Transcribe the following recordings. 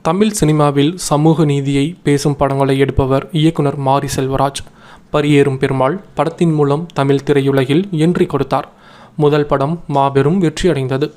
தமிழ் சினிமாவில் சமூக நீதியை பேசும் படங்களை எடுப்பவர் இயக்குனர் மாரி செல்வராஜ். பரியேறும் பெருமாள் படத்தின் மூலம் தமிழ் திரையுலகில் என்ட்ரி கொடுத்தார். முதல் படம் மாபெரும் வெற்றியடைந்தது.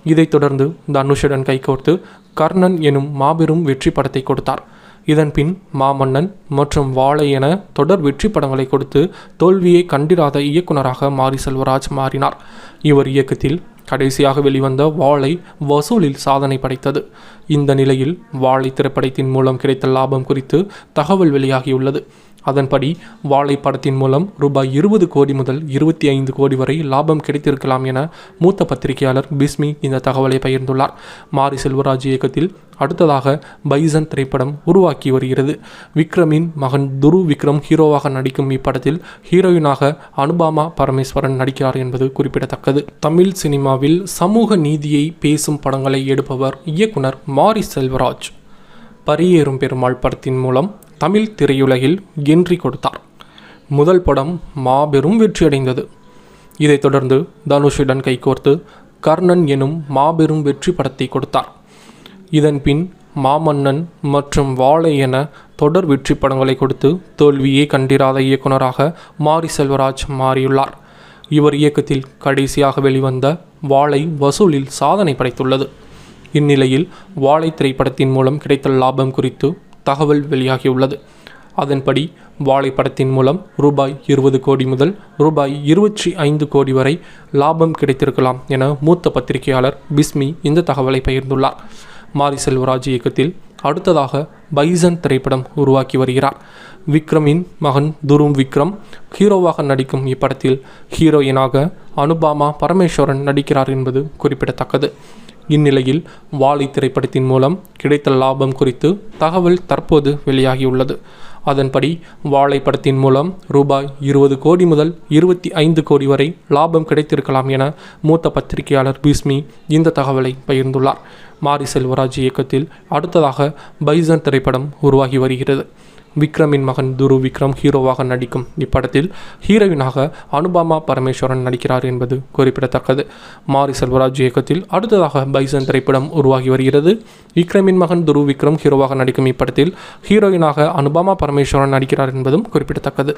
இதைத் தொடர்ந்து தனுஷுடன் கைகோர்த்து கர்ணன் எனும் மாபெரும் வெற்றி படத்தை கொடுத்தார். இதன்பின் மாமன்னன் மற்றும் வாழை என தொடர் வெற்றி படங்களை கொடுத்து தோல்வியை கண்டிராத இயக்குனராக மாரி செல்வராஜ் மாறினார். இவர் இயக்கத்தில் கடைசியாக வெளிவந்த வாழை வசூலில் சாதனை படைத்தது. இந்த நிலையில் வாழை திரைப்படத்தின் மூலம் கிடைத்த லாபம் குறித்து தகவல் வெளியாகியுள்ளது. அதன்படி வாழை படத்தின் மூலம் ரூபாய் 20 கோடி முதல் 25 கோடி வரை லாபம் கிடைத்திருக்கலாம் என மூத்த பத்திரிகையாளர் பிஸ்மி இந்த தகவலை பகிர்ந்துள்ளார். மாரி செல்வராஜ் இயக்கத்தில் அடுத்ததாக பைசன் திரைப்படம் உருவாக்கி வருகிறது. விக்ரமின் மகன் துரு விக்ரம் ஹீரோவாக நடிக்கும் இப்படத்தில் ஹீரோயினாக அனுபாமா பரமேஸ்வரன் நடிக்கிறார் என்பது குறிப்பிடத்தக்கது. தமிழ் சினிமாவில் சமூக நீதியை பேசும் படங்களை எடுப்பவர் இயக்குனர் மாரி செல்வராஜ். பரியேறும் பெருமாள் படத்தின் மூலம் தமிழ் திரையுலகில் என்ட்ரி கொடுத்தார். முதல் படம் மாபெரும் வெற்றியடைந்தது. இதைத் தொடர்ந்து தனுஷுடன் கைகோர்த்து கர்ணன் எனும் மாபெரும் வெற்றி படத்தை கொடுத்தார். இதன்பின் மாமன்னன் மற்றும் வாழை என தொடர் வெற்றி படங்களை கொடுத்து தோல்வியை கண்டிராத இயக்குனராக மாரி செல்வராஜ் மாறியுள்ளார். இவர் இயக்கத்தில் கடைசியாக வெளிவந்த வாழை வசூலில் சாதனை படைத்துள்ளது. இந்நிலையில் வாழை திரைப்படத்தின் மூலம் கிடைத்த லாபம் குறித்து தகவல் வெளியாகியுள்ளது. அதன்படி வாழை படத்தின் மூலம் ரூபாய் 20 கோடி முதல் ரூபாய் 25 கோடி வரை லாபம் கிடைத்திருக்கலாம் என மூத்த பத்திரிகையாளர் பிஸ்மி இந்த தகவலை பகிர்ந்துள்ளார். மாரி செல்வராஜ் இயக்கத்தில் அடுத்ததாக பைசன் திரைப்படம் உருவாக்கி வருகிறார். விக்ரமின் மகன் துரு விக்ரம் ஹீரோவாக நடிக்கும் இப்படத்தில் ஹீரோயினாக அனுபாமா பரமேஸ்வரன் நடிக்கிறார் என்பது குறிப்பிடத்தக்கது. இந்நிலையில் வாழை திரைப்படத்தின் மூலம் கிடைத்த லாபம் குறித்து தகவல் தற்போது வெளியாகியுள்ளது. அதன்படி வாழை படத்தின் மூலம் ரூபாய் 20 கோடி முதல் 25 கோடி வரை லாபம் கிடைத்திருக்கலாம் என மூத்த பத்திரிகையாளர் பிஸ்மி இந்த தகவலை பகிர்ந்துள்ளார். மாரி செல்வராஜ் இயக்கத்தில் அடுத்ததாக பைசன் திரைப்படம் உருவாகி வருகிறது. விக்ரமின் மகன் துரு விக்ரம் ஹீரோவாக நடிக்கும் இப்படத்தில் ஹீரோயினாக அனுபாமா பரமேஸ்வரன் நடிக்கிறார் என்பது குறிப்பிடத்தக்கது. மாரி செல்வராஜ் இயக்கத்தில் அடுத்ததாக பைசன் திரைப்படம் உருவாகி வருகிறது. விக்ரமின் மகன் துரு விக்ரம் ஹீரோவாக நடிக்கும் இப்படத்தில் ஹீரோயினாக அனுபாமா பரமேஸ்வரன் நடிக்கிறார் என்பதும் குறிப்பிடத்தக்கது.